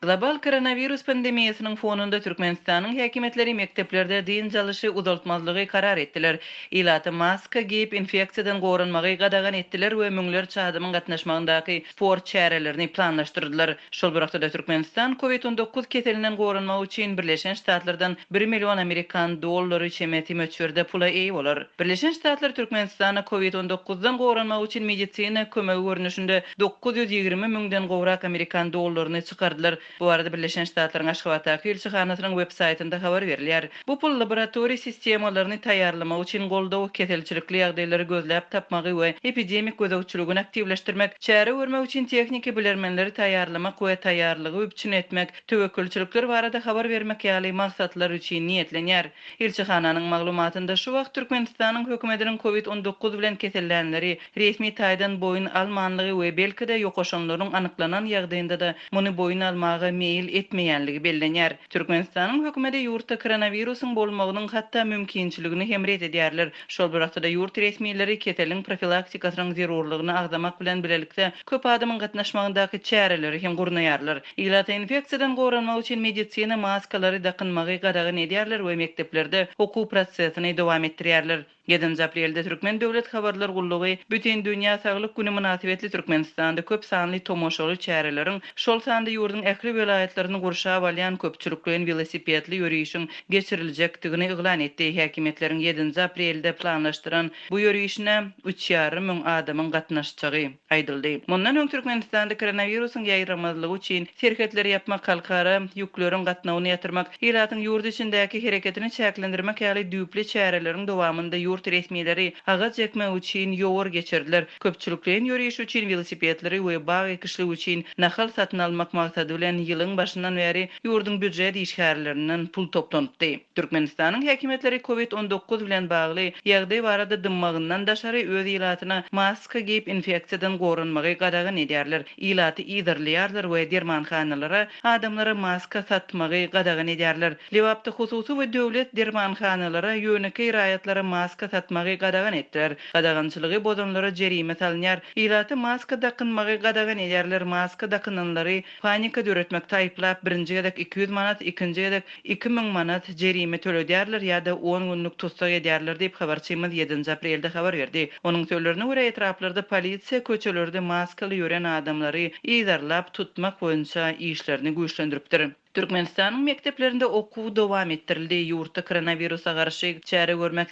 Global koronavirus pandemiyasının fonunda Türkmenistan'ın häkimetleri mekteplerde din jalyşy uzaltmazlygy karar etdiler. Ilaty maska giyip infeksiýadan gorunmagy gadagan etdiler we müňler çadymyň gatnaşmagyndaky sport çärelerini planlaşdyrdylar. Şol burakda da Türkmenistan COVID-19 keselinden gorunmak üçin Birleşen Ştatlardan 1 million Amerikan dollary çemeti möçberde pula eý bolar. Birleşen Ştatlar Türkmenistan'a COVID-19'dan gorunmak üçin medisina kömegi görnüşinde 920 müňden gowrak Amerikan dollaryny çykardylar. Bu arada Birleşen Ştatlaryň Aşgabatdaky elçihanasynyň web saytynda habar berilýär. Bu pul laboratoriýa sistemalaryny taýýarlamak üçin goldaw keselçilikli ýagdaýlary gözläp tapmagy we epidemik gözegçiligini aktivleşdirmek, çäre görmek üçin tekniki bilermenleri taýýarlamak we taýýarlygy üpçün etmek, töwekkülçilikler barada habar bermek ýaly maksatlar üçin niýetlenýär. Elçihananyň maglumatynda şu wagt Türkmenistanyň hökümetiniň COVID-19 bilen kesellänleri resmi taýdan boyun almanlygy we belki de ýokaşanlaryň anyklanan ýagdaýynda da muny boyun almagy meýil etmeýänligi bellenýär. Türkmenistanyň hökümeti ýurtda koronawirusyň bolmagynyň hatda mümkinçiligini hemret edýärler. Şol burakda da ýurt resmiýetleri keteliň profilaktikasynyň zerurlygyny agdamak bilen bilelikde köp adamyň gatnaşmagyndaky çäreleri hem gurnaýarlar. Ýylaty infeksiýadan gorunmak üçin medisina maskalary dakynmagy gadagan edýärler we mekteplerde okuw prosesini dowam etdirýärler. 7 aprelde Türkmen Döwlet Habarlar Gullugy bütün dünýä saglyk güni münasibetli Türkmenistanda köp sanly tomoşaly çäreleriň şol sandy ýurdun ähli welaýatlaryny gurşap alýan köpçülikliň velosipedli ýürüýüşiň geçiriljekdigini eglan etdi. Häkimetleriň 7 aprelde planlaşdyran bu ýürüýüşine 3,5 müň adamyň gatnaşacagy aýdyldy. Mundan öň Türkmenistanda koronawirusyň ýaýramazlygy üçin serhetler ýapmak, halkara ýükleriň gatnawyny ýatyrmak, ýylatyň ýurt içindäki hereketini çäklendirmek ýaly düýpli çäreleriň dowamynda ýurt resmiýetleri agaz jekmek üçin ýowar geçirdiler. Köpçülikliň ýürüýüş üçin velosipedleri we bag ekişli üçin nahal satyn almak maksady bilen ýylyň başyndan beri ýurdun büdjet işgärlerinden pul toplandy. Türkmenistanyň häkimetleri COVID-19 bilen bagly ýagdaý barada dymmagyndan daşary öz ýylatyna maska giyip infeksiýadan gorunmagy gadagan edýärler. Ýylaty ýyzyrlýarlar we dermanhanalara adamlara maska satmagy gadagan edýärler. Lewapda hususy we döwlet dermanhanalara ýöneki raýatlara maska satmagy gadagan etdiler. Gadagançylygy bozanlara jerime salynýar. Ýylaty maska dakynmagy gadagan edýärler. Maska dakynanlary panika döretmek taýplap birinji gedek 200 manat, ikinji gedek 2000 manat jerime töledýärler ýa-da 10 günlük tutsak edýärler diýip habarçymyz 7 aprelde habar berdi. Onuň sözlerine görä etraplarda polisiýa köçelerde maskaly ýören adamlary ýyzarlap tutmak boýunça işlerini güýçlendiripdir. Türkmenistanyň mekteplerinde okuw dowam etdirildi. Ýurtda koronawirusa garşy çäre görmek